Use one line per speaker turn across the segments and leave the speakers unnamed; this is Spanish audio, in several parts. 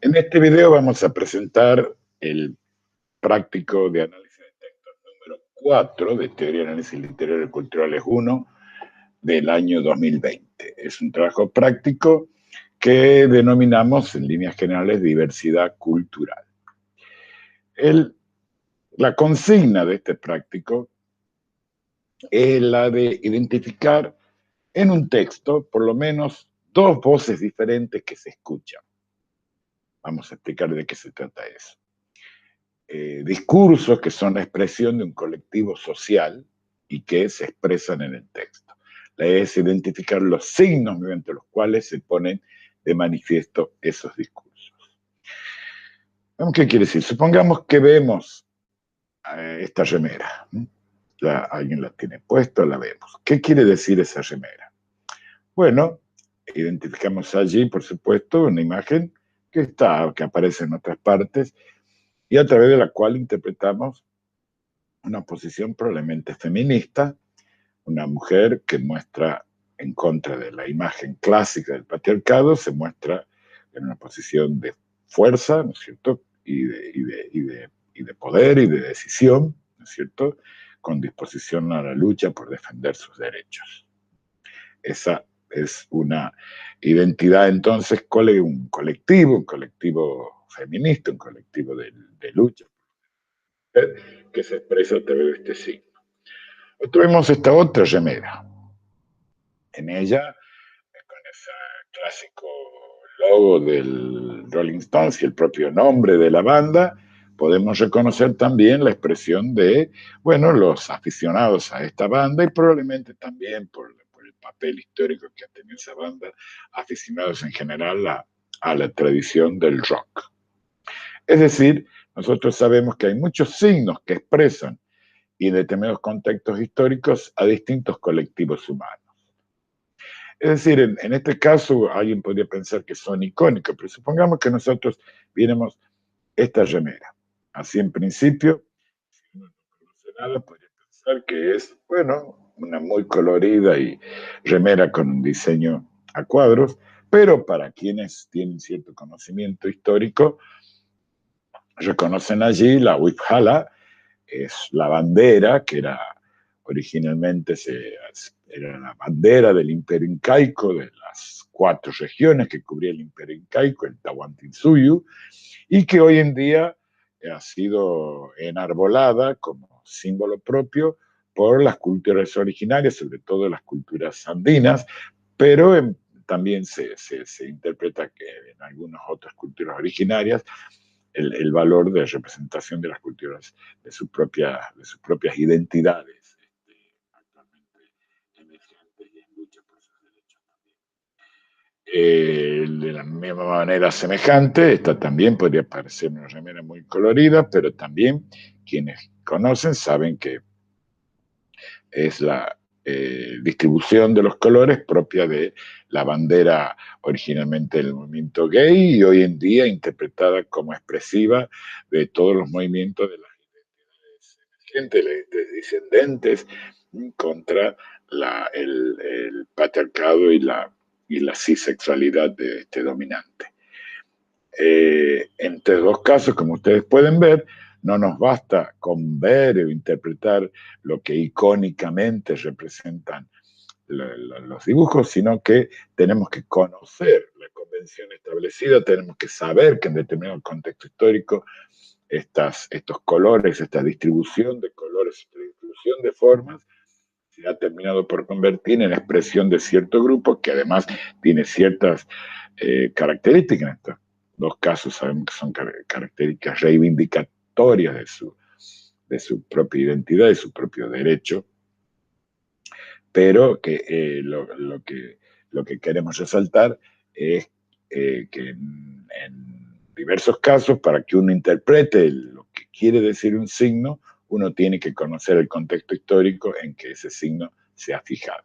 En este video vamos a presentar el práctico de análisis de textos número 4 de Teoría de Análisis Literario y Culturales 1 del año 2020. Es un trabajo práctico que denominamos en líneas generales diversidad cultural. La consigna de este práctico es la de identificar en un texto por lo menos dos voces diferentes que se escuchan. Vamos a explicar de qué se trata eso. Discursos que son la expresión de un colectivo social y que se expresan en el texto. La idea es identificar los signos mediante los cuales se ponen de manifiesto esos discursos. ¿Qué quiere decir? Supongamos que vemos esta remera. Alguien la tiene puesta, la vemos. ¿Qué quiere decir esa remera? Bueno, identificamos allí, por supuesto, una imagen que aparece en otras partes y a través de la cual interpretamos una posición probablemente feminista, una mujer que muestra en contra de la imagen clásica del patriarcado, se muestra en una posición de fuerza, ¿no es cierto?, y de poder y de decisión, ¿no es cierto?, con disposición a la lucha por defender sus derechos. Esa es una identidad, entonces, un colectivo feminista, un colectivo de lucha, que se expresa a través de este signo. Vemos esta otra remera. En ella, con ese clásico logo del Rolling Stones y el propio nombre de la banda, podemos reconocer también la expresión de, bueno, los aficionados a esta banda y probablemente también por el papel histórico que ha tenido esa banda, aficionados en general a la tradición del rock. Es decir, nosotros sabemos que hay muchos signos que expresan y en determinados contextos históricos a distintos colectivos humanos. Es decir, en este caso alguien podría pensar que son icónicos, pero supongamos que nosotros viéramos esta remera. Así en principio, si uno no conoce nada, podría pensar que es, bueno, una muy colorida y remera con un diseño a cuadros, pero para quienes tienen cierto conocimiento histórico, reconocen allí la Wiphala, es la bandera que era originalmente era la bandera del Imperio Incaico, de las 4 regiones que cubría el Imperio Incaico, el Tahuantinsuyo, y que hoy en día ha sido enarbolada como símbolo propio por las culturas originarias, sobre todo las culturas andinas, pero también se interpreta que en algunas otras culturas originarias el valor de representación de las culturas, de sus propias identidades, actualmente emergentes y en lucha por sus derechos también. De la misma manera semejante, esta también podría parecer una remera muy colorida, pero también quienes conocen saben que es la distribución de los colores propia de la bandera originalmente del movimiento gay y hoy en día interpretada como expresiva de todos los movimientos de las identidades emergentes, de descendentes contra el patriarcado y la cisexualidad de este dominante. Entre dos casos, como ustedes pueden ver, no nos basta con ver o interpretar lo que icónicamente representan los dibujos, sino que tenemos que conocer la convención establecida, tenemos que saber que en determinado contexto histórico estos colores, esta distribución de colores, esta distribución de formas, se ha terminado por convertir en expresión de cierto grupo que además tiene ciertas características. En estos dos casos sabemos que son características reivindicatorias de su propia identidad, de su propio derecho, pero que lo que queremos resaltar es que en diversos casos, para que uno interprete lo que quiere decir un signo, uno tiene que conocer el contexto histórico en que ese signo se ha fijado.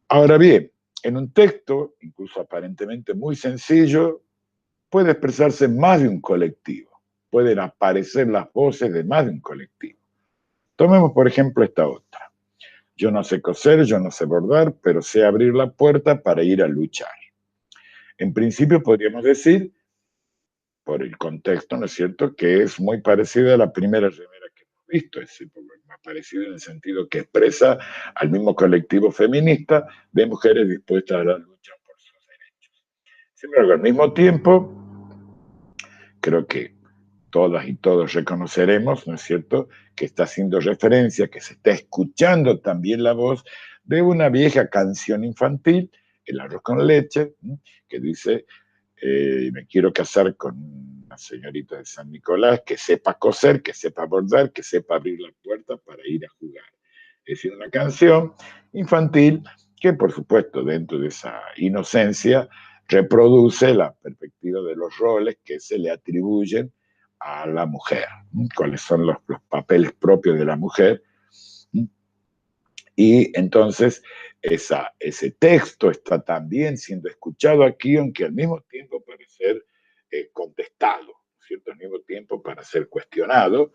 Ahora bien, en un texto, incluso aparentemente muy sencillo, puede expresarse más de un colectivo, pueden aparecer las voces de más de un colectivo. Tomemos, por ejemplo, esta otra. Yo no sé coser, yo no sé bordar, pero sé abrir la puerta para ir a luchar. En principio podríamos decir, por el contexto, ¿no es cierto?, que es muy parecida a la primera remera que hemos visto, es decir, más parecido en el sentido que expresa al mismo colectivo feminista de mujeres dispuestas a la lucha por sus derechos. Sin embargo, al mismo tiempo, creo que todas y todos reconoceremos, ¿no es cierto?, que está haciendo referencia, que se está escuchando también la voz de una vieja canción infantil, El arroz con leche, que dice, me quiero casar con una señorita de San Nicolás que sepa coser, que sepa bordar, que sepa abrir la puerta para ir a jugar. Es decir, una canción infantil que, por supuesto, dentro de esa inocencia, reproduce la perspectiva de los roles que se le atribuyen a la mujer, cuáles son los papeles propios de la mujer. Y entonces ese texto está también siendo escuchado aquí, aunque al mismo tiempo para ser contestado, ¿cierto? Al mismo tiempo para ser cuestionado,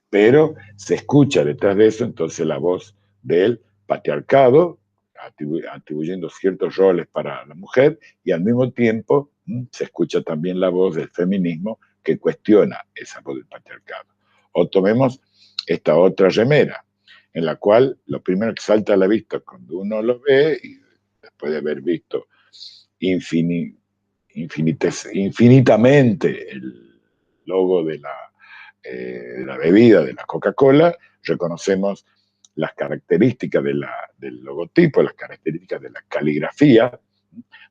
pero se escucha detrás de eso entonces la voz del patriarcado, atribuyendo ciertos roles para la mujer, y al mismo tiempo se escucha también la voz del feminismo que cuestiona esa voz del patriarcado. O tomemos esta otra remera, en la cual lo primero que salta a la vista cuando uno lo ve, y después de haber visto infinitamente el logo de la bebida, de la Coca-Cola, reconocemos las características del logotipo, las características de la caligrafía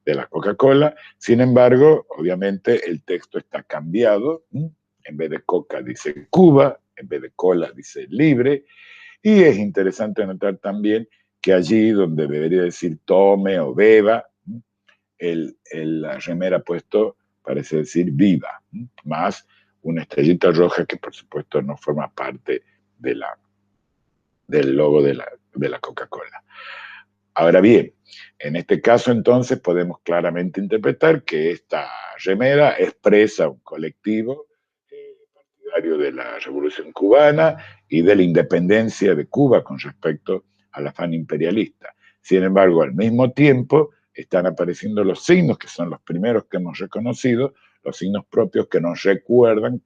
de la Coca-Cola. Sin embargo, obviamente el texto está cambiado. En vez de Coca dice Cuba, en vez de cola dice libre. Y es interesante notar también que allí donde debería decir tome o beba, la remera puesto parece decir viva, más una estrellita roja que por supuesto no forma parte del logo de la Coca-Cola. Ahora bien, en este caso entonces podemos claramente interpretar que esta remera expresa un colectivo partidario de la Revolución Cubana y de la independencia de Cuba con respecto al afán imperialista. Sin embargo, al mismo tiempo están apareciendo los signos, que son los primeros que hemos reconocido, los signos propios que nos recuerdan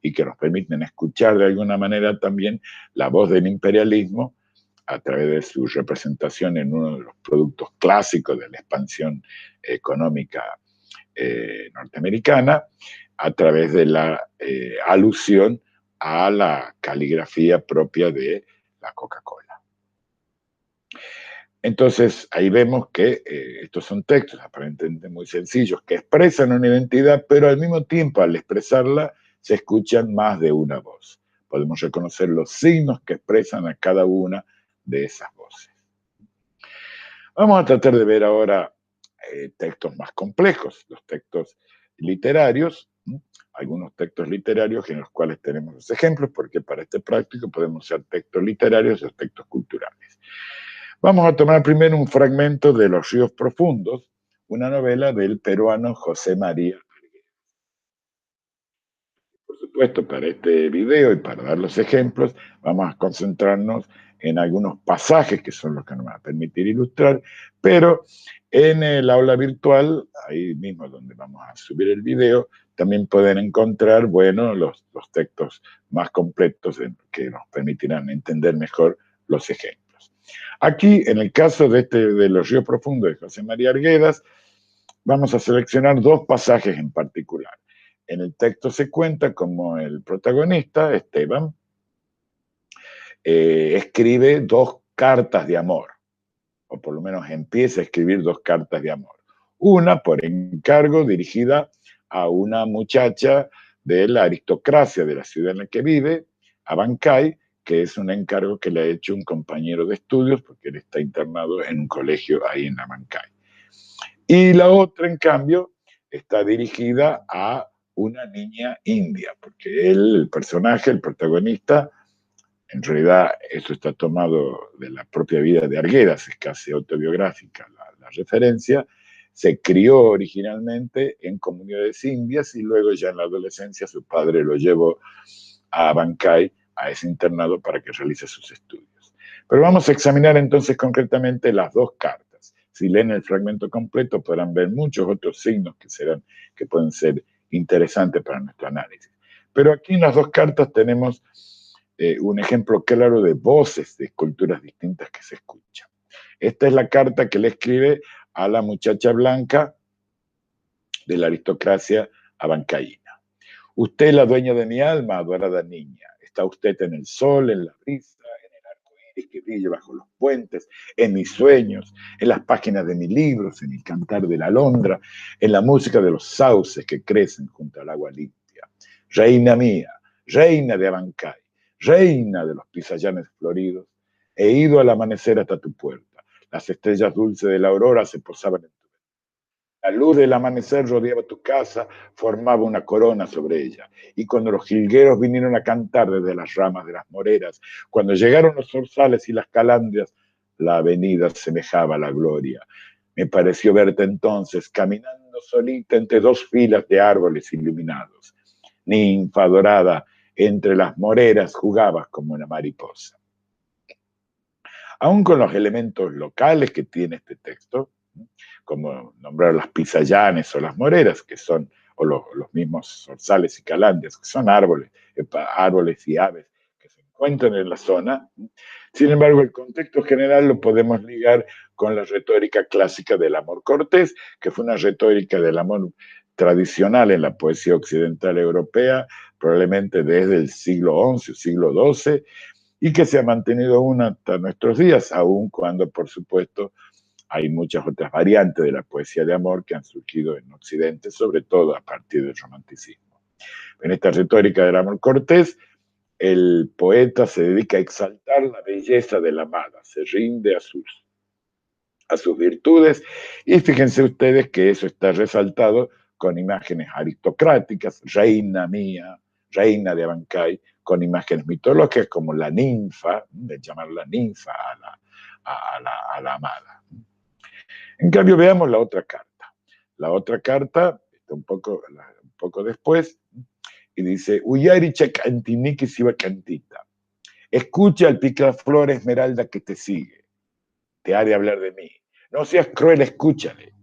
y que nos permiten escuchar de alguna manera también la voz del imperialismo a través de su representación en uno de los productos clásicos de la expansión económica norteamericana, a través de la alusión a la caligrafía propia de la Coca-Cola. Entonces, ahí vemos que estos son textos aparentemente muy sencillos, que expresan una identidad, pero al mismo tiempo, al expresarla, se escuchan más de una voz. Podemos reconocer los signos que expresan a cada una de esas voces. Vamos a tratar de ver ahora textos más complejos, los textos literarios, algunos textos literarios en los cuales tenemos los ejemplos, porque para este práctico podemos usar textos literarios o textos culturales. Vamos a tomar primero un fragmento de Los ríos profundos, una novela del peruano José María Arguedas. Por supuesto, para este video y para dar los ejemplos, vamos a concentrarnos en algunos pasajes que son los que nos van a permitir ilustrar, pero en el aula virtual, ahí mismo donde vamos a subir el video, también pueden encontrar, bueno, los textos más completos que nos permitirán entender mejor los ejemplos. Aquí, en el caso de Los ríos profundos de José María Arguedas, vamos a seleccionar dos pasajes en particular. En el texto se cuenta como el protagonista, Esteban, escribe dos cartas de amor, o por lo menos empieza a escribir dos cartas de amor. Una por encargo dirigida a una muchacha de la aristocracia de la ciudad en la que vive, a Bancay, que es un encargo que le ha hecho un compañero de estudios, porque él está internado en un colegio ahí en la Bancay. Y la otra, en cambio, está dirigida a una niña india, porque él, el personaje, el protagonista, en realidad eso está tomado de la propia vida de Arguedas, es casi autobiográfica la referencia, se crió originalmente en comunidades indias y luego ya en la adolescencia su padre lo llevó a Bancay, a ese internado para que realice sus estudios. Pero vamos a examinar entonces concretamente las dos cartas. si leen el fragmento completo podrán ver muchos otros signos que pueden ser interesantes para nuestro análisis. Pero aquí en las dos cartas tenemos un ejemplo claro de voces de culturas distintas que se escuchan. Esta es la carta que le escribe a la muchacha blanca de la aristocracia abancaína. Usted es la dueña de mi alma, adorada niña. Está usted en el sol, en la brisa, en el arco iris que brilla bajo los puentes, en mis sueños, en las páginas de mis libros, en el cantar de la alondra, en la música de los sauces que crecen junto al agua limpia. Reina mía, reina de Abancay, reina de los pisallanes floridos, he ido al amanecer hasta tu puerta. Las estrellas dulces de la aurora se posaban en tu ventana. La luz del amanecer rodeaba tu casa, formaba una corona sobre ella. Y cuando los jilgueros vinieron a cantar desde las ramas de las moreras, cuando llegaron los zorzales y las calandrias, la avenida semejaba a la gloria. Me pareció verte entonces caminando solita entre dos filas de árboles iluminados. Ninfa dorada, entre las moreras jugabas como una mariposa. Aún con los elementos locales que tiene este texto, como nombrar las pisallanes o las moreras, que son, o los mismos zorzales y calandrias, que son árboles y aves que se encuentran en la zona. Sin embargo, el contexto general lo podemos ligar con la retórica clásica del amor cortés, que fue una retórica del amor tradicional en la poesía occidental europea, probablemente desde el siglo XI o siglo XII, y que se ha mantenido aún hasta nuestros días, aun cuando, por supuesto, hay muchas otras variantes de la poesía de amor que han surgido en Occidente, sobre todo a partir del romanticismo. En esta retórica del amor cortés, el poeta se dedica a exaltar la belleza de la amada, se rinde a sus virtudes, y fíjense ustedes que eso está resaltado con imágenes aristocráticas, reina mía, reina de Abancay, con imágenes mitológicas como la ninfa, de llamarla ninfa a la amada. En cambio, veamos la otra carta. La otra carta está un poco después y dice, Uyaricha cantiniki siva cantita. Escucha al picaflor esmeralda que te sigue. Te ha de hablar de mí. No seas cruel, escúchale.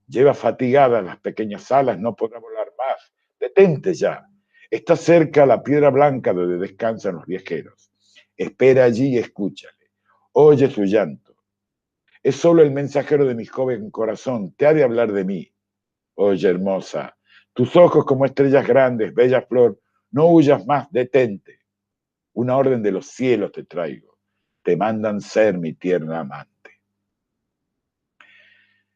Lleva fatigadas las pequeñas alas, no podrá volar más. Detente ya. Está cerca la piedra blanca donde descansan los viajeros. Espera allí y escúchale. Oye su llanto. Es solo el mensajero de mi joven corazón. Te ha de hablar de mí. Oye, hermosa. Tus ojos como estrellas grandes, bella flor. No huyas más, detente. Una orden de los cielos te traigo. Te mandan ser mi tierna amante.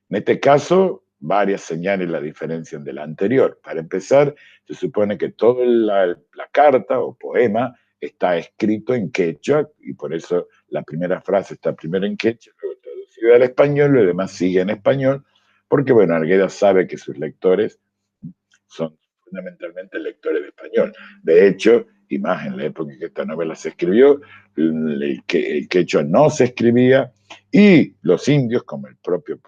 En este caso, varias señales la diferencian de la anterior. Para empezar, se supone que toda la carta o poema está escrito en quechua y por eso la primera frase está primero en quechua, luego traducida al español y lo demás sigue en español, porque bueno, Arguedas sabe que sus lectores son fundamentalmente lectores de español. De hecho, y más en la época en que esta novela se escribió, el quechua no se escribía y los indios, como el propio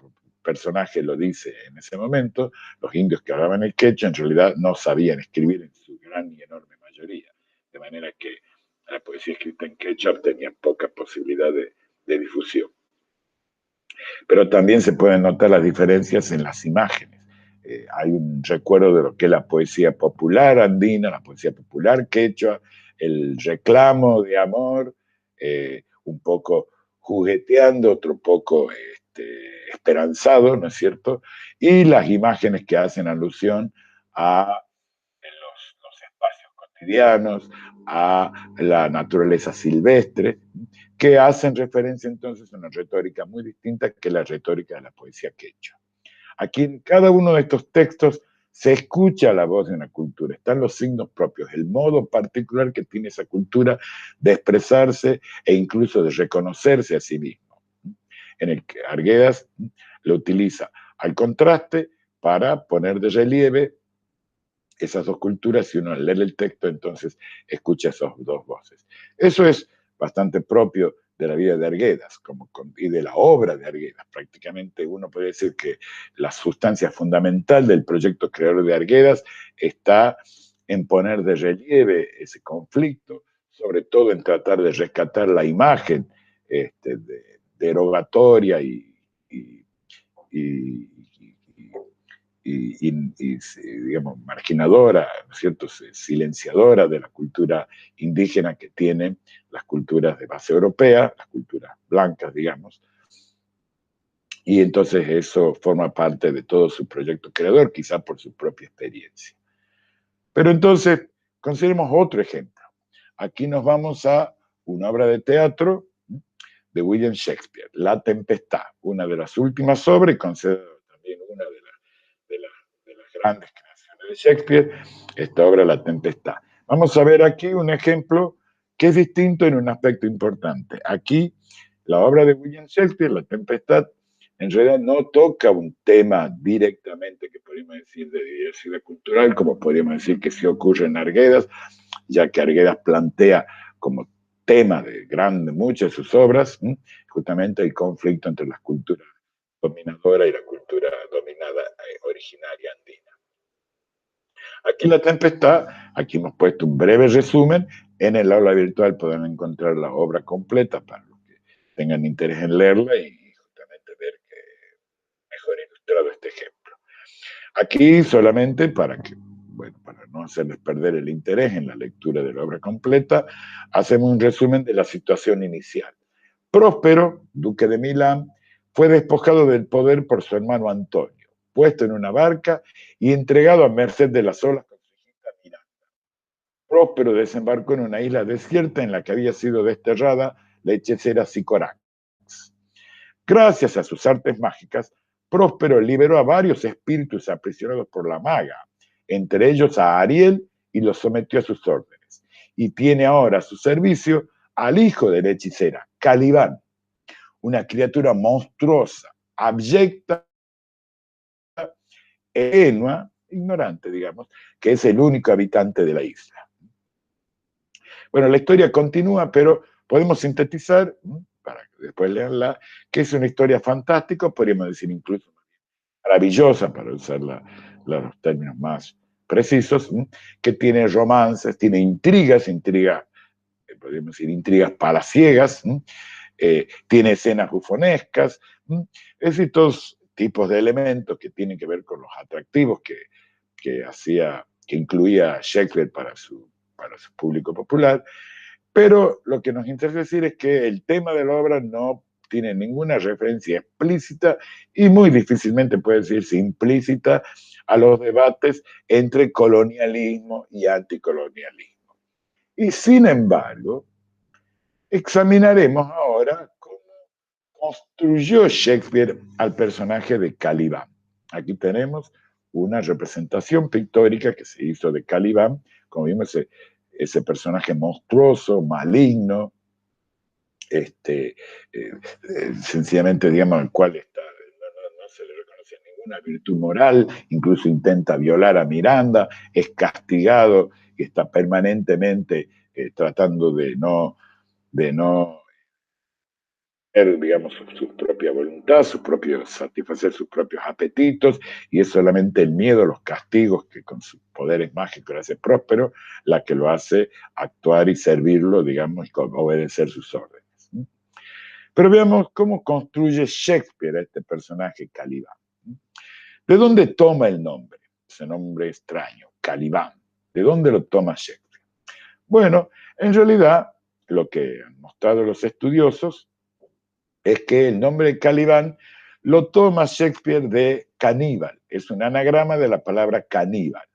personaje lo dice en ese momento, los indios que hablaban el quechua en realidad no sabían escribir en su gran y enorme mayoría, de manera que la poesía escrita en quechua tenía poca posibilidad de difusión. Pero también se pueden notar las diferencias en las imágenes. Hay un recuerdo de lo que es la poesía popular andina, la poesía popular quechua, el reclamo de amor, un poco jugueteando, otro poco esperanzado, ¿no es cierto? Y las imágenes que hacen alusión a los espacios cotidianos, a la naturaleza silvestre, que hacen referencia entonces a una retórica muy distinta que la retórica de la poesía quechua. Aquí en cada uno de estos textos se escucha la voz de una cultura, están los signos propios, el modo particular que tiene esa cultura de expresarse e incluso de reconocerse a sí mismo, en el que Arguedas lo utiliza al contraste para poner de relieve esas dos culturas y uno al leer el texto entonces escucha esas dos voces. Eso es bastante propio de la vida de Arguedas y de la obra de Arguedas. Prácticamente uno puede decir que la sustancia fundamental del proyecto creador de Arguedas está en poner de relieve ese conflicto, sobre todo en tratar de rescatar la imagen derogatoria y digamos, marginadora, ¿no es cierto?, silenciadora de la cultura indígena que tienen las culturas de base europea, las culturas blancas, digamos, y entonces eso forma parte de todo su proyecto creador, quizá por su propia experiencia. Pero entonces, consideremos otro ejemplo. Aquí nos vamos a una obra de teatro de William Shakespeare, La Tempestad, una de las últimas obras y considerada también una de las grandes creaciones de Shakespeare, esta obra La Tempestad. Vamos a ver aquí un ejemplo que es distinto en un aspecto importante. Aquí, la obra de William Shakespeare, La Tempestad, en realidad no toca un tema directamente que podríamos decir de diversidad cultural, como podríamos decir que sí ocurre en Arguedas, ya que Arguedas plantea como tema de muchas de sus obras, justamente el conflicto entre las culturas dominadoras y la cultura dominada originaria andina. Aquí La Tempestad, aquí hemos puesto un breve resumen, en el aula virtual pueden encontrar la obra completa para los que tengan interés en leerla y justamente ver que mejor ilustrado este ejemplo. Aquí solamente para no hacerles perder el interés en la lectura de la obra completa, hacemos un resumen de la situación inicial. Próspero, duque de Milán, fue despojado del poder por su hermano Antonio, puesto en una barca y entregado a merced de las olas con su hijita Miranda. Próspero desembarcó en una isla desierta en la que había sido desterrada la hechicera Sycorax. Gracias a sus artes mágicas, Próspero liberó a varios espíritus aprisionados por la maga, entre ellos a Ariel, y los sometió a sus órdenes. Y tiene ahora a su servicio al hijo de la hechicera, Calibán, una criatura monstruosa, abyecta, ingenua, ignorante, digamos, que es el único habitante de la isla. Bueno, la historia continúa, pero podemos sintetizar, para que después leanla, que es una historia fantástica, podríamos decir incluso maravillosa, para usar los términos más precisos, que tiene romances, tiene intrigas, podríamos decir intrigas palaciegas, tiene escenas bufonescas, es decir, todos tipos de elementos que tienen que ver con los atractivos que incluía Shakespeare para su público popular, pero lo que nos interesa decir es que el tema de la obra no tiene ninguna referencia explícita y muy difícilmente puede decirse implícita a los debates entre colonialismo y anticolonialismo. Y sin embargo, examinaremos ahora cómo construyó Shakespeare al personaje de Calibán. Aquí tenemos una representación pictórica que se hizo de Calibán, como vimos, ese personaje monstruoso, maligno, sencillamente, digamos, el cual no se le reconoce ninguna virtud moral, incluso intenta violar a Miranda, es castigado y está permanentemente tratando de no digamos, su propia voluntad, satisfacer sus propios apetitos, y es solamente el miedo, los castigos que con sus poderes mágicos le hace próspero, la que lo hace actuar y servirlo, digamos, y obedecer sus órdenes. Pero veamos cómo construye Shakespeare a este personaje Calibán. ¿De dónde toma el nombre? Ese nombre extraño, Calibán. ¿De dónde lo toma Shakespeare? Bueno, en realidad, lo que han mostrado los estudiosos es que el nombre de Calibán lo toma Shakespeare de caníbal. Es un anagrama de la palabra caníbal,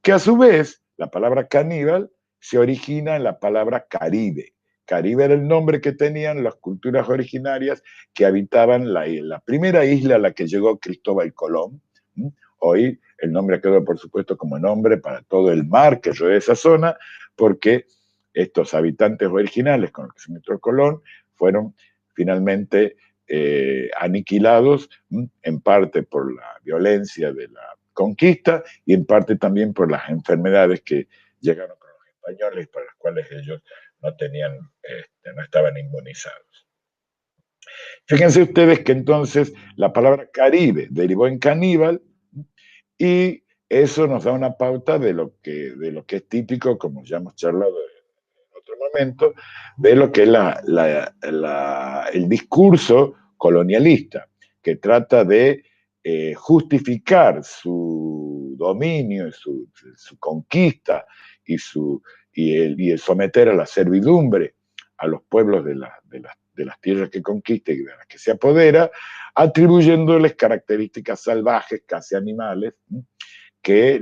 que a su vez, la palabra caníbal se origina en la palabra Caribe. Caribe era el nombre que tenían las culturas originarias que habitaban la primera isla a la que llegó Cristóbal Colón. Hoy el nombre quedó, por supuesto, como nombre para todo el mar que rodea esa zona, porque estos habitantes originales con los que se metió Colón fueron finalmente aniquilados, en parte por la violencia de la conquista y en parte también por las enfermedades que llegaron con los españoles, para las cuales ellos no estaban inmunizados. Fíjense ustedes que entonces la palabra Caribe derivó en caníbal, y eso nos da una pauta de lo que es típico, como ya hemos charlado en otro momento, de lo que es el discurso colonialista, que trata de justificar su dominio, su conquista y el someter a la servidumbre a los pueblos de las tierras que conquista y de las que se apodera, atribuyéndoles características salvajes, casi animales, que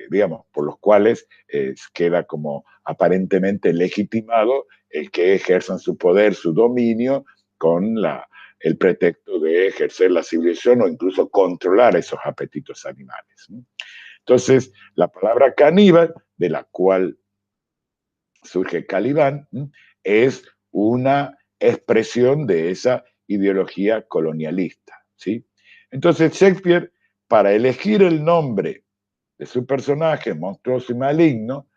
digamos, por los cuales queda como aparentemente legitimado el que ejerzan su poder, su dominio, con el pretexto de ejercer la civilización o incluso controlar esos apetitos animales. Entonces, la palabra caníbal, de la cual surge Calibán, es una expresión de esa ideología colonialista, ¿sí? Entonces Shakespeare, para elegir el nombre de su personaje monstruoso y maligno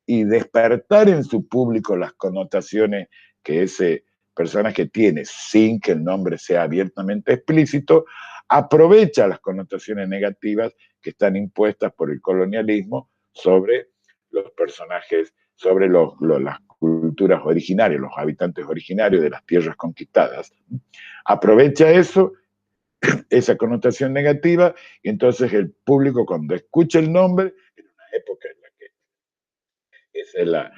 y despertar en su público las connotaciones que ese personaje tiene sin que el nombre sea abiertamente explícito, aprovecha las connotaciones negativas que están impuestas por el colonialismo sobre los personajes, sobre las culturas originarias, los habitantes originarios de las tierras conquistadas. Aprovecha eso, esa connotación negativa, y entonces el público cuando escucha el nombre, en una época en la que esa es la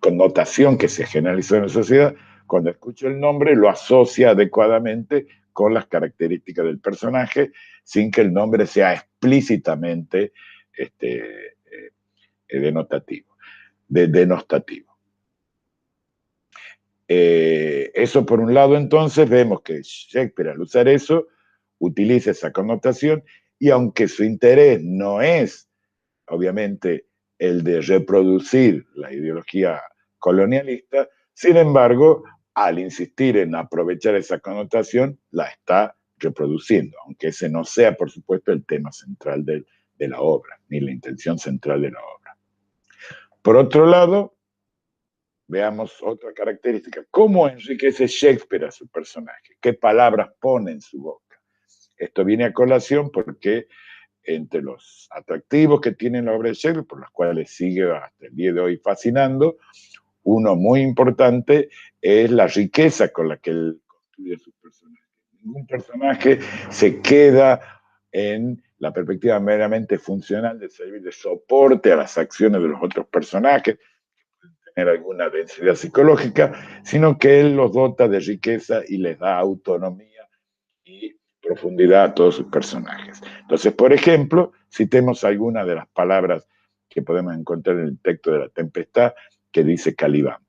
connotación que se generalizó en la sociedad, cuando escucha el nombre lo asocia adecuadamente con las características del personaje, sin que el nombre sea explícitamente denotativo, denostativo. Eso por un lado, entonces vemos que Shakespeare al usar eso utiliza esa connotación, y aunque su interés no es obviamente el de reproducir la ideología colonialista, sin embargo, al insistir en aprovechar esa connotación, la está reproduciendo, aunque ese no sea, por supuesto, el tema central de la obra, ni la intención central de la obra. Por otro lado, veamos otra característica. ¿Cómo enriquece Shakespeare a su personaje? ¿Qué palabras pone en su boca? Esto viene a colación porque entre los atractivos que tiene la obra de Shakespeare, por las cuales sigue hasta el día de hoy fascinando, uno muy importante es la riqueza con la que él construye sus personajes. Ningún personaje se queda en la perspectiva meramente funcional de servir de soporte a las acciones de los otros personajes, tener alguna densidad psicológica, sino que él los dota de riqueza y les da autonomía y profundidad a todos sus personajes. Entonces, por ejemplo, citemos algunas de las palabras que podemos encontrar en el texto de La Tempestad que dice Calibán.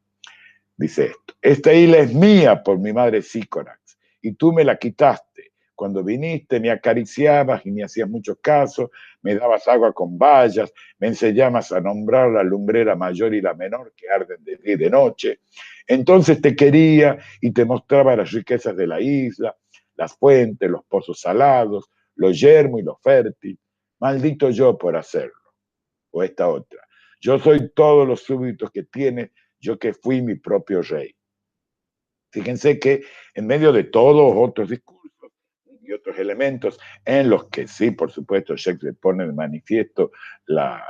Dice esto: esta isla es mía por mi madre Sícorax, y tú me la quitaste. Cuando viniste me acariciabas y me hacías mucho caso, me dabas agua con bayas, me enseñabas a nombrar la lumbrera mayor y la menor que arden de día y de noche. Entonces te quería y te mostraba las riquezas de la isla, las fuentes, los pozos salados, lo yermo y lo fértil. Maldito yo por hacerlo. O esta otra: yo soy todos los súbditos que tiene, yo que fui mi propio rey. Fíjense que en medio de todos otros discursos y otros elementos en los que sí, por supuesto, Shakespeare pone de manifiesto la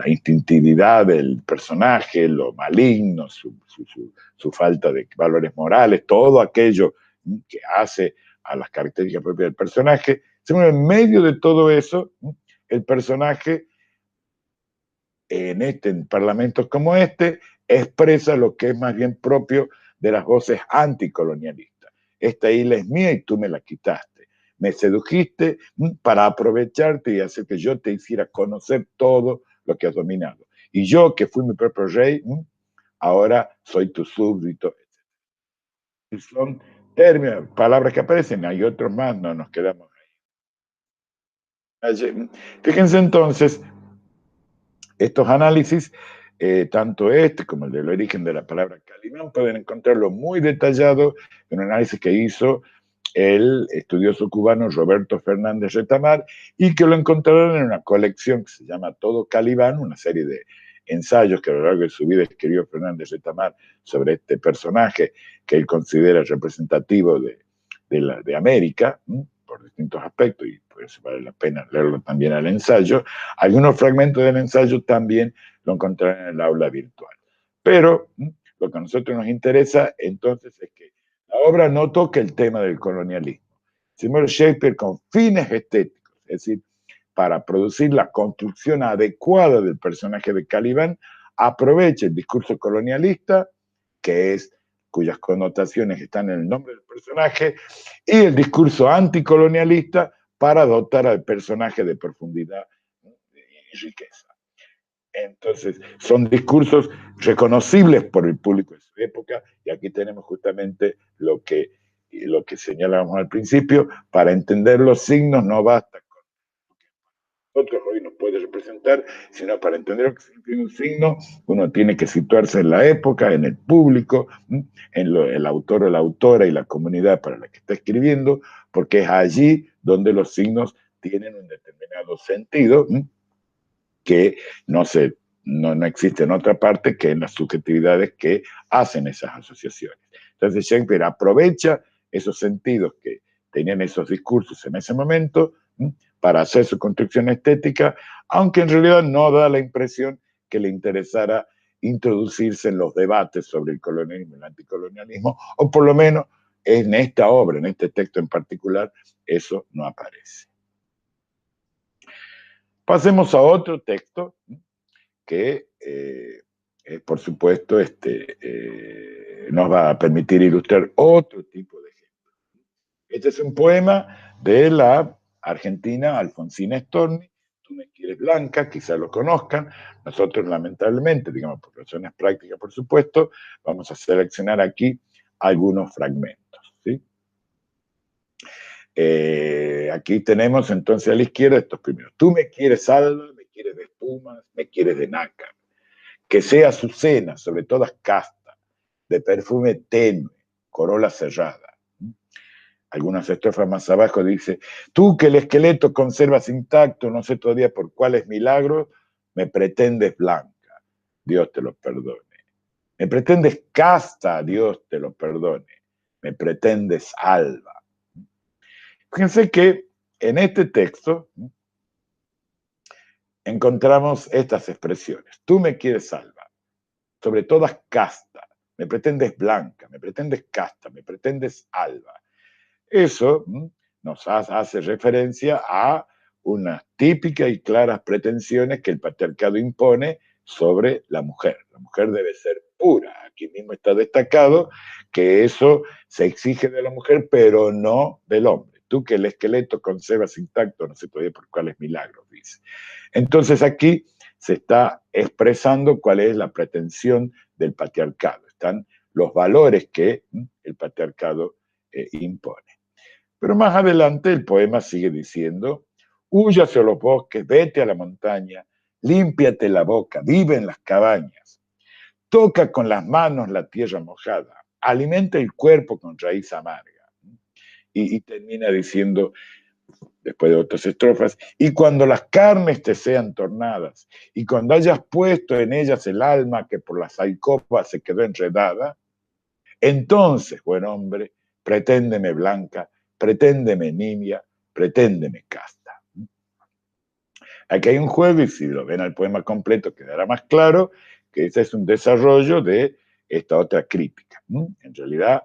instintividad del personaje, lo maligno, su falta de valores morales, todo aquello que hace a las características propias del personaje. En medio de todo eso, el personaje en parlamentos como este expresa lo que es más bien propio de las voces anticolonialistas. Esta isla es mía y tú me la quitaste. Me sedujiste para aprovecharte y hacer que yo te hiciera conocer todo lo que has dominado. Y yo, que fui mi propio rey, ahora soy tu súbdito. Son términos, palabras que aparecen, hay otros más, no nos quedamos ahí. Fíjense entonces, estos análisis, tanto este como el del origen de la palabra Calimán, pueden encontrarlo muy detallado en un análisis que hizo el estudioso cubano Roberto Fernández Retamar, y que lo encontrarán en una colección que se llama Todo Calibán, una serie de ensayos que a lo largo de su vida escribió Fernández Retamar sobre este personaje que él considera representativo de América, por distintos aspectos, y por eso vale la pena leerlo también al ensayo. Algunos fragmentos del ensayo también lo encontrarán en el aula virtual. Pero Lo que a nosotros nos interesa entonces es que la obra no toque el tema del colonialismo, sino Shakespeare con fines estéticos, es decir, para producir la construcción adecuada del personaje de Caliban, aprovecha el discurso colonialista, cuyas connotaciones están en el nombre del personaje, y el discurso anticolonialista para dotar al personaje de profundidad y riqueza. Entonces, son discursos reconocibles por el público de su época, y aquí tenemos justamente lo que señalábamos al principio. Para entender los signos no basta con lo que nosotros hoy nos puede representar, sino para entender lo que significa un signo, uno tiene que situarse en la época, en el público, en el autor o la autora y la comunidad para la que está escribiendo, porque es allí donde los signos tienen un determinado sentido, que no existe en otra parte que en las subjetividades que hacen esas asociaciones. Entonces Shakespeare aprovecha esos sentidos que tenían esos discursos en ese momento para hacer su construcción estética, aunque en realidad no da la impresión que le interesara introducirse en los debates sobre el colonialismo y el anticolonialismo, o por lo menos en esta obra, en este texto en particular, eso no aparece. Pasemos a otro texto que, por supuesto, nos va a permitir ilustrar otro tipo de ejemplo. Este es un poema de la argentina Alfonsina Storni, Tú me quieres blanca, quizás lo conozcan. Nosotros, lamentablemente, digamos, por razones prácticas, por supuesto, vamos a seleccionar aquí algunos fragmentos, ¿sí? Aquí tenemos entonces a la izquierda estos primeros. Tú me quieres alba, me quieres de espumas, me quieres de nácar. Que sea azucena, sobre todas casta, de perfume tenue, corola cerrada. Algunas estrofas más abajo dice, tú que el esqueleto conservas intacto, no sé todavía por cuáles milagros, me pretendes blanca, Dios te lo perdone. Me pretendes casta, Dios te lo perdone. Me pretendes alba. Fíjense que en este texto encontramos estas expresiones. Tú me quieres alba, sobre todas casta, me pretendes blanca, me pretendes casta, me pretendes alba. Eso nos hace referencia a unas típicas y claras pretensiones que el patriarcado impone sobre la mujer. La mujer debe ser pura. Aquí mismo está destacado que eso se exige de la mujer, pero no del hombre. Tú que el esqueleto conservas intacto, no sé todavía por cuáles milagros, dice. Entonces aquí se está expresando cuál es la pretensión del patriarcado. Están los valores que el patriarcado impone. Pero más adelante el poema sigue diciendo, huye hacia los bosques, vete a la montaña, límpiate la boca, vive en las cabañas, toca con las manos la tierra mojada, alimenta el cuerpo con raíz amarga. Y termina diciendo, después de otras estrofas, y cuando las carnes te sean tornadas, y cuando hayas puesto en ellas el alma que por las alcobas se quedó enredada, entonces, buen hombre, preténdeme blanca, preténdeme niña, preténdeme casta. Aquí hay un juego, y si lo ven al poema completo quedará más claro, que ese es un desarrollo de esta otra crítica. En realidad,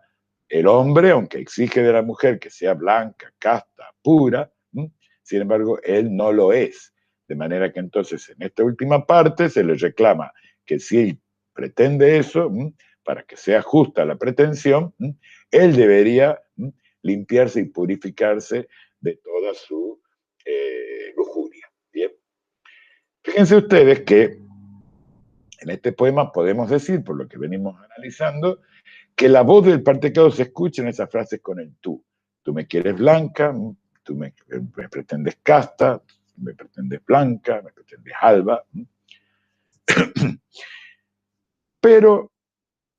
el hombre, aunque exige de la mujer que sea blanca, casta, pura, sin embargo, él no lo es. De manera que entonces en esta última parte se le reclama que si él pretende eso, para que sea justa la pretensión, él debería limpiarse y purificarse de toda su lujuria. Bien. Fíjense ustedes que en este poema podemos decir, por lo que venimos analizando, que la voz del patriarcado se escucha en esas frases con el tú. Tú me quieres blanca, tú me pretendes casta, me pretendes blanca, me pretendes alba. Pero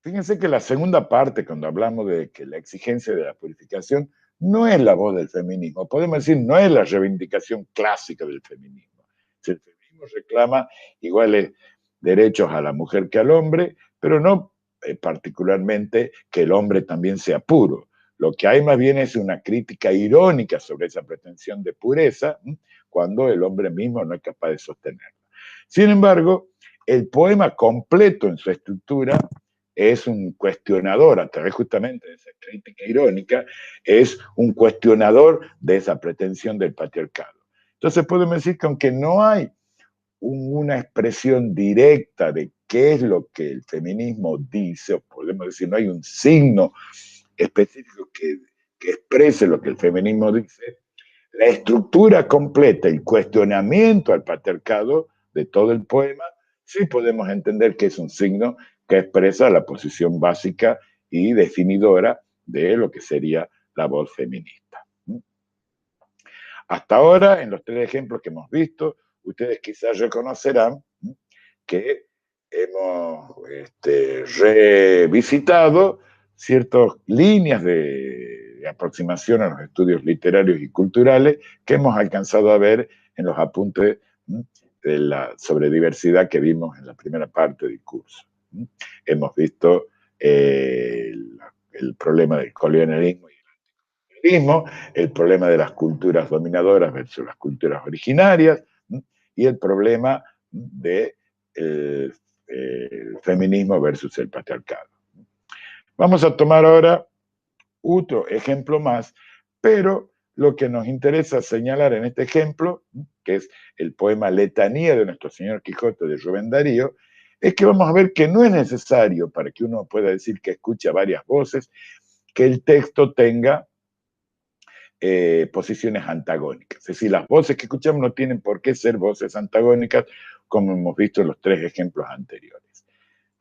fíjense que la segunda parte, cuando hablamos de que la exigencia de la purificación no es la voz del feminismo, podemos decir, no es la reivindicación clásica del feminismo. El feminismo reclama iguales derechos a la mujer que al hombre, pero no particularmente que el hombre también sea puro. Lo que hay más bien es una crítica irónica sobre esa pretensión de pureza, cuando el hombre mismo no es capaz de sostenerla. Sin embargo, el poema completo en su estructura es un cuestionador, a través justamente de esa crítica irónica, es un cuestionador de esa pretensión del patriarcado. Entonces podemos decir que aunque no hay una expresión directa de qué es lo que el feminismo dice, o podemos decir, no hay un signo específico que exprese lo que el feminismo dice, la estructura completa, el cuestionamiento al patriarcado de todo el poema, sí podemos entender que es un signo que expresa la posición básica y definidora de lo que sería la voz feminista. Hasta ahora, en los tres ejemplos que hemos visto, ustedes quizás reconocerán que hemos revisitado ciertas líneas de aproximación a los estudios literarios y culturales que hemos alcanzado a ver en los apuntes sobre diversidad que vimos en la primera parte del curso. Hemos visto el problema del colonialismo y el anticolonialismo, el problema de las culturas dominadoras versus las culturas originarias, y el problema de el feminismo versus el patriarcado. Vamos a tomar ahora otro ejemplo más, pero lo que nos interesa señalar en este ejemplo, que es el poema Letanía de Nuestro Señor Quijote de Rubén Darío, es que vamos a ver que no es necesario, para que uno pueda decir que escucha varias voces, que el texto tenga posiciones antagónicas. Es decir, las voces que escuchamos no tienen por qué ser voces antagónicas, como hemos visto en los tres ejemplos anteriores.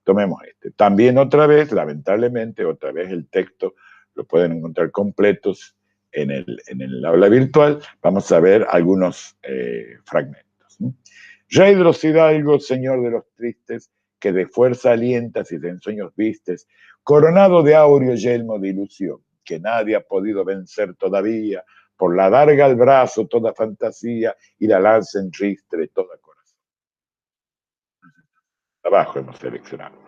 Tomemos este. También otra vez, lamentablemente, otra vez el texto lo pueden encontrar completos en el aula virtual. Vamos a ver algunos fragmentos. Rey de los hidalgos, señor de los tristes, que de fuerza alientas y de ensueños vistes, coronado de áureo yelmo de ilusión, que nadie ha podido vencer todavía, por la darga al brazo toda fantasía y la lanza en ristre toda corazón. Abajo hemos seleccionado.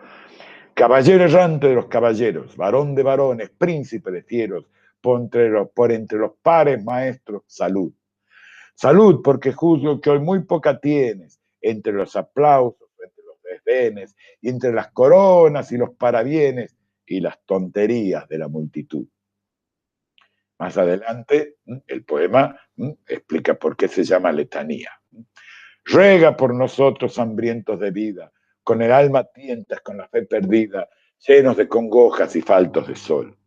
Caballero errante de los caballeros, varón de varones, príncipe de fieros, por entre los pares maestros, salud. Salud, porque juzgo que hoy muy poca tienes entre los aplausos, entre los desdenes, y entre las coronas y los parabienes y las tonterías de la multitud. Más adelante, el poema explica por qué se llama letanía. Ruega por nosotros hambrientos de vida, con el alma tientas, con la fe perdida, llenos de congojas y faltos de sol.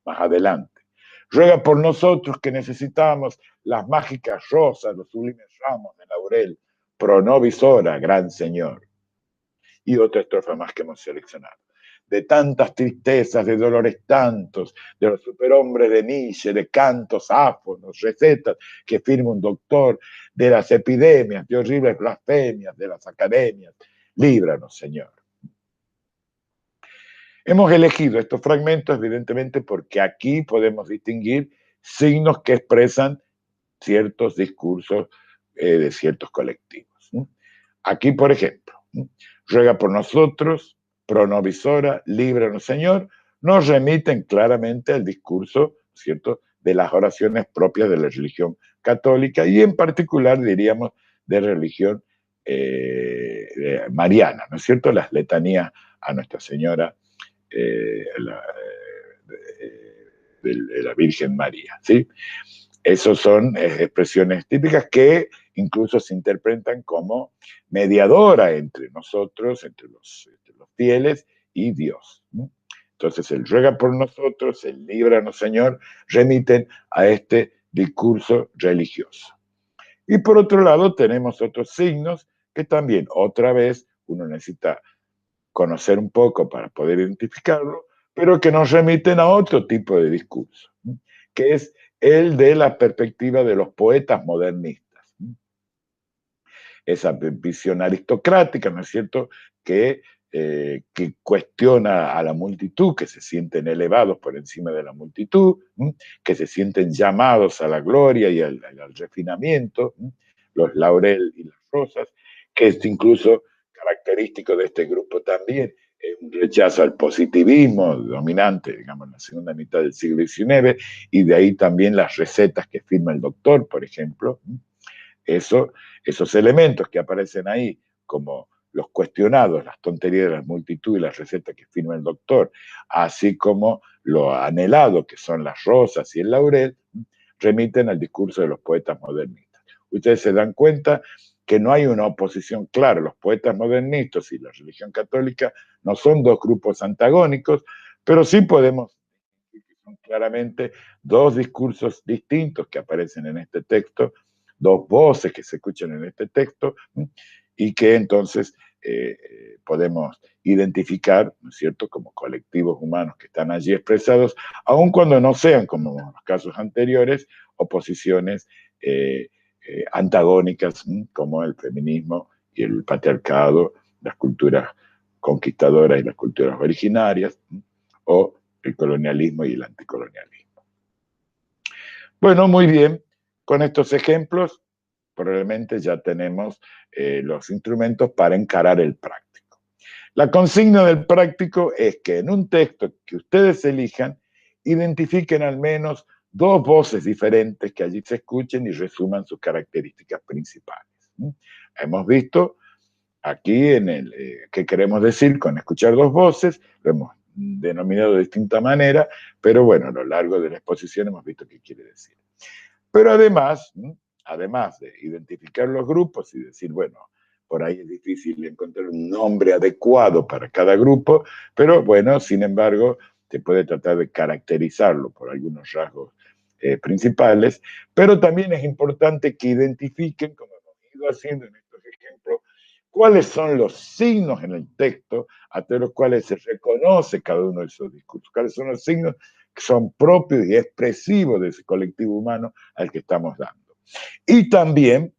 Más adelante. Ruega por nosotros que necesitamos las mágicas rosas, los sublimes ramos de laurel, pro nobis ora, gran Señor. Y otra estrofa más que hemos seleccionado. De tantas tristezas, de dolores tantos, de los superhombres de Nietzsche, de cantos áfonos, recetas que firma un doctor, de las epidemias, de horribles blasfemias, de las academias. Líbranos, Señor. Hemos elegido estos fragmentos, evidentemente, porque aquí podemos distinguir signos que expresan ciertos discursos de ciertos colectivos. Aquí, por ejemplo, ruega por nosotros, pro nobis ora, líbranos, Señor, nos remiten claramente al discurso, ¿cierto?, de las oraciones propias de la religión católica y en particular, diríamos, de religión mariana, ¿no es cierto?, las letanías a Nuestra Señora de la Virgen María, ¿sí? Esas son expresiones típicas que incluso se interpretan como mediadora entre nosotros, entre los fieles y Dios. Entonces, el ruega por nosotros, el líbranos, Señor, remiten a este discurso religioso. Y por otro lado, tenemos otros signos que también, otra vez, uno necesita conocer un poco para poder identificarlo, pero que nos remiten a otro tipo de discurso, que es el de la perspectiva de los poetas modernistas. Esa visión aristocrática, ¿no es cierto?, que cuestiona a la multitud, que se sienten elevados por encima de la multitud, que se sienten llamados a la gloria y al refinamiento, los laurel y las rosas, que es incluso característico de este grupo también, un rechazo al positivismo dominante, digamos, en la segunda mitad del siglo XIX, y de ahí también las recetas que firma el doctor, por ejemplo. Esos elementos que aparecen ahí como los cuestionados, las tonterías de la multitud y las recetas que firma el doctor, así como lo anhelado que son las rosas y el laurel, remiten al discurso de los poetas modernistas. Ustedes se dan cuenta que no hay una oposición clara. Los poetas modernistas y la religión católica no son dos grupos antagónicos, pero sí podemos decir que son claramente dos discursos distintos que aparecen en este texto, dos voces que se escuchan en este texto, y que entonces podemos identificar, ¿no es cierto?, como colectivos humanos que están allí expresados, aun cuando no sean, como en los casos anteriores, oposiciones antagónicas, como el feminismo y el patriarcado, las culturas conquistadoras y las culturas originarias, o el colonialismo y el anticolonialismo. Bueno, muy bien. Con estos ejemplos, probablemente ya tenemos los instrumentos para encarar el práctico. La consigna del práctico es que en un texto que ustedes elijan, identifiquen al menos dos voces diferentes que allí se escuchen y resuman sus características principales. Hemos visto aquí qué queremos decir con escuchar dos voces, lo hemos denominado de distinta manera, pero bueno, a lo largo de la exposición hemos visto qué quiere decir. Pero además de identificar los grupos y decir, bueno, por ahí es difícil encontrar un nombre adecuado para cada grupo, pero bueno, sin embargo, se puede tratar de caracterizarlo por algunos rasgos principales, pero también es importante que identifiquen, como hemos ido haciendo en estos ejemplos, cuáles son los signos en el texto a través de los cuales se reconoce cada uno de esos discursos, cuáles son los signos que son propios y expresivos de ese colectivo humano al que estamos dando. Y también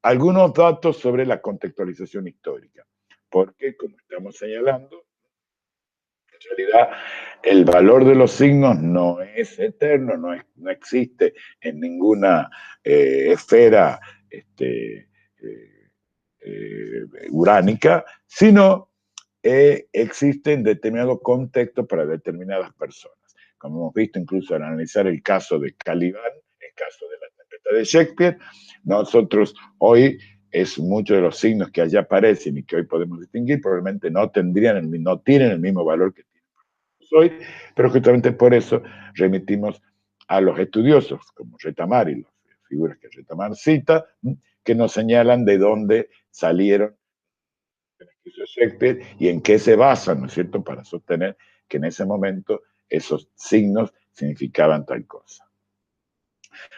algunos datos sobre la contextualización histórica, porque, como estamos señalando, en realidad el valor de los signos no es eterno, no existe en ninguna esfera uránica, sino existe en determinado contexto para determinadas personas. Como hemos visto incluso al analizar el caso de Caliban, el caso de la tempestad de Shakespeare, nosotros hoy es muchos de los signos que allá aparecen y que hoy podemos distinguir probablemente no tienen el mismo valor que tienen hoy, pero justamente por eso remitimos a los estudiosos como Retamar y las figuras que Retamar cita, que nos señalan de dónde salieron Shakespeare y en qué se basan, ¿no es cierto?, para sostener que en ese momento esos signos significaban tal cosa.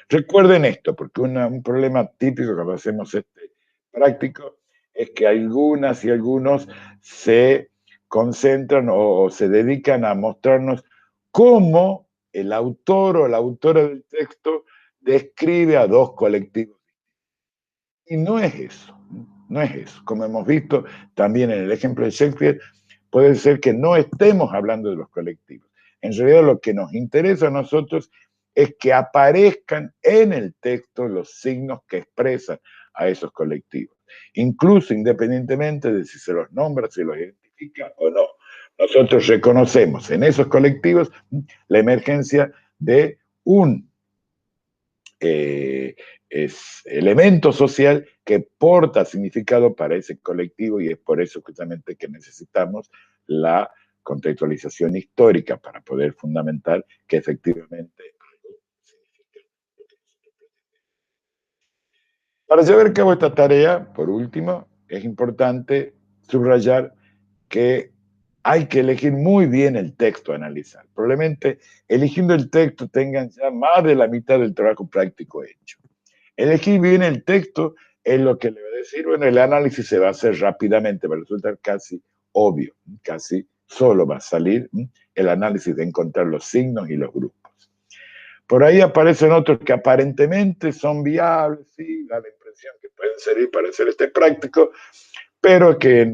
Recuerden esto, porque un problema típico cuando hacemos este práctico es que algunas y algunos se concentran o se dedican a mostrarnos cómo el autor o la autora del texto describe a dos colectivos. Y no es eso, no es eso. Como hemos visto también en el ejemplo de Shakespeare, puede ser que no estemos hablando de los colectivos. En realidad lo que nos interesa a nosotros es que aparezcan en el texto los signos que expresan a esos colectivos, incluso independientemente de si se los nombra, si los identifica o no. Nosotros reconocemos en esos colectivos la emergencia de un elemento social que porta significado para ese colectivo y es por eso justamente que necesitamos la contextualización histórica para poder fundamentar que efectivamente algo significa. Para llevar a cabo esta tarea, por último, es importante subrayar que hay que elegir muy bien el texto a analizar. Probablemente eligiendo el texto tengan ya más de la mitad del trabajo práctico hecho. Elegir bien el texto es lo que le va a decir, bueno, el análisis se va a hacer rápidamente, va a resultar casi obvio, casi solo va a salir el análisis de encontrar los signos y los grupos. Por ahí aparecen otros que aparentemente son viables, sí, da la impresión que pueden servir para hacer este práctico, pero que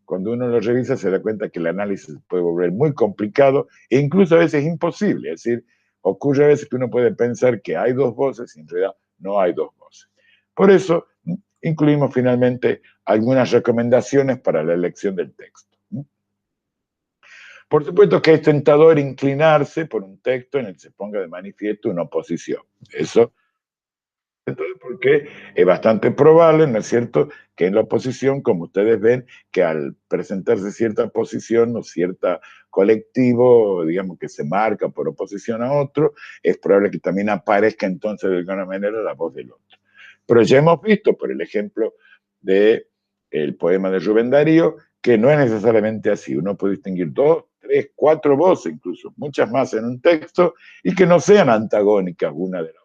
cuando uno lo revisa se da cuenta que el análisis puede volver muy complicado e incluso a veces imposible. Es decir, ocurre a veces que uno puede pensar que hay dos voces y en realidad no hay dos voces. Por eso incluimos finalmente algunas recomendaciones para la elección del texto. Por supuesto que es tentador inclinarse por un texto en el que se ponga de manifiesto una oposición. Eso Entonces, porque es bastante probable, ¿no es cierto?, que en la oposición, como ustedes ven, que al presentarse cierta posición o cierta colectivo, digamos, que se marca por oposición a otro, es probable que también aparezca entonces de alguna manera la voz del otro. Pero ya hemos visto, por el ejemplo del poema de Rubén Darío, que no es necesariamente así. Uno puede distinguir dos, tres, cuatro voces, incluso muchas más en un texto, y que no sean antagónicas una de la otra.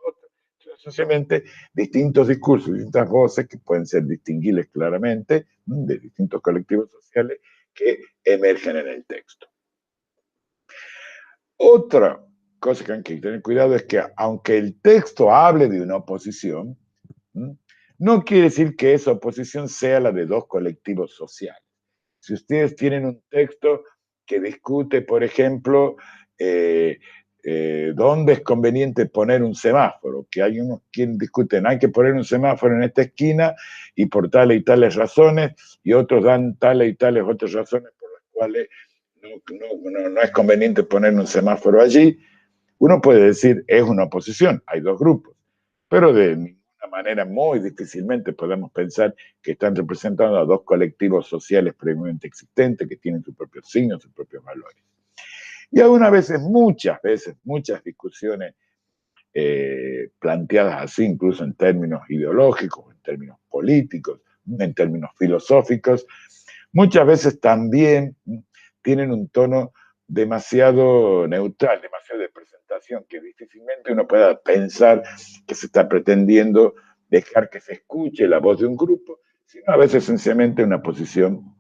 Sencillamente distintos discursos, distintas voces que pueden ser distinguibles claramente de distintos colectivos sociales que emergen en el texto. Otra cosa que hay que tener cuidado es que aunque el texto hable de una oposición, no quiere decir que esa oposición sea la de dos colectivos sociales. Si ustedes tienen un texto que discute, por ejemplo, dónde es conveniente poner un semáforo, que hay unos quienes discuten, hay que poner un semáforo en esta esquina y por tales y tales razones, y otros dan tales y tales otras razones por las cuales no es conveniente poner un semáforo allí. Uno puede decir, es una oposición, hay dos grupos, pero de ninguna manera, muy difícilmente podemos pensar que están representando a dos colectivos sociales previamente existentes que tienen sus propios signos, sus propios valores. Y algunas veces, muchas discusiones planteadas así, incluso en términos ideológicos, en términos políticos, en términos filosóficos, muchas veces también tienen un tono demasiado neutral, demasiado de presentación, que difícilmente uno pueda pensar que se está pretendiendo dejar que se escuche la voz de un grupo, sino a veces sencillamente una posición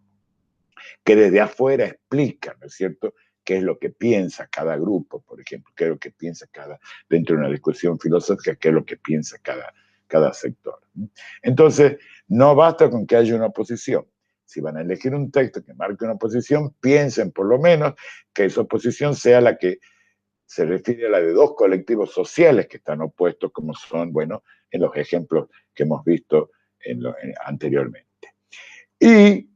que desde afuera explica, ¿no es cierto?, qué es lo que piensa cada grupo, por ejemplo, qué es lo que piensa dentro de una discusión filosófica, qué es lo que piensa cada sector. Entonces, no basta con que haya una oposición. Si van a elegir un texto que marque una oposición, piensen por lo menos que esa oposición sea la que se refiere a la de dos colectivos sociales que están opuestos, como son, bueno, en los ejemplos que hemos visto anteriormente. Y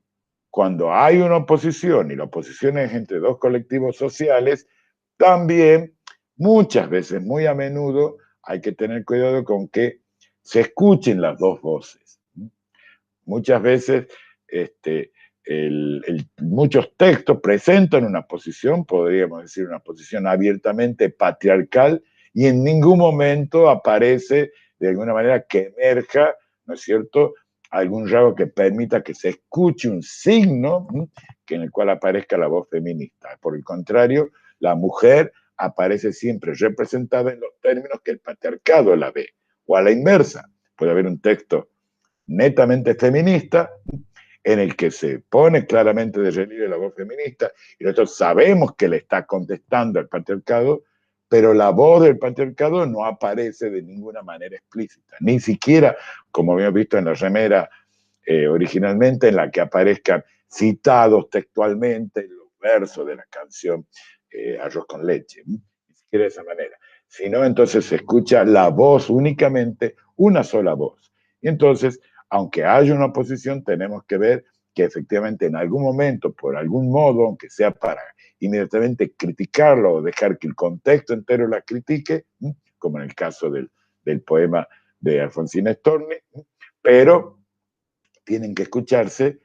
cuando hay una oposición y la oposición es entre dos colectivos sociales, también muchas veces, muy a menudo, hay que tener cuidado con que se escuchen las dos voces. Muchas veces muchos textos presentan una posición, podríamos decir una posición abiertamente patriarcal, y en ningún momento aparece de alguna manera que emerja, ¿no es cierto?, algún rasgo que permita que se escuche un signo en el cual aparezca la voz feminista. Por el contrario, la mujer aparece siempre representada en los términos que el patriarcado la ve, o a la inversa. Puede haber un texto netamente feminista, en el que se pone claramente de relieve la voz feminista, y nosotros sabemos que le está contestando al patriarcado, pero la voz del patriarcado no aparece de ninguna manera explícita, ni siquiera, como habíamos visto en la remera originalmente, en la que aparezcan citados textualmente los versos de la canción Arroz con leche, ni siquiera de esa manera, sino entonces se escucha la voz únicamente, una sola voz. Y entonces, aunque haya una oposición, tenemos que ver que efectivamente en algún momento, por algún modo, aunque sea para inmediatamente criticarlo o dejar que el contexto entero la critique, como en el caso del poema de Alfonsina Storni, pero tienen que escucharse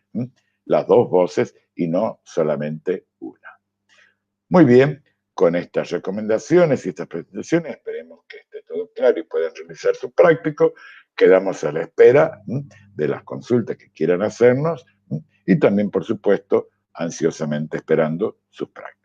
las dos voces y no solamente una. Muy bien, con estas recomendaciones y estas presentaciones esperemos que esté todo claro y puedan realizar su práctico. Quedamos a la espera de las consultas que quieran hacernos y también, por supuesto, ansiosamente esperando sus prácticas.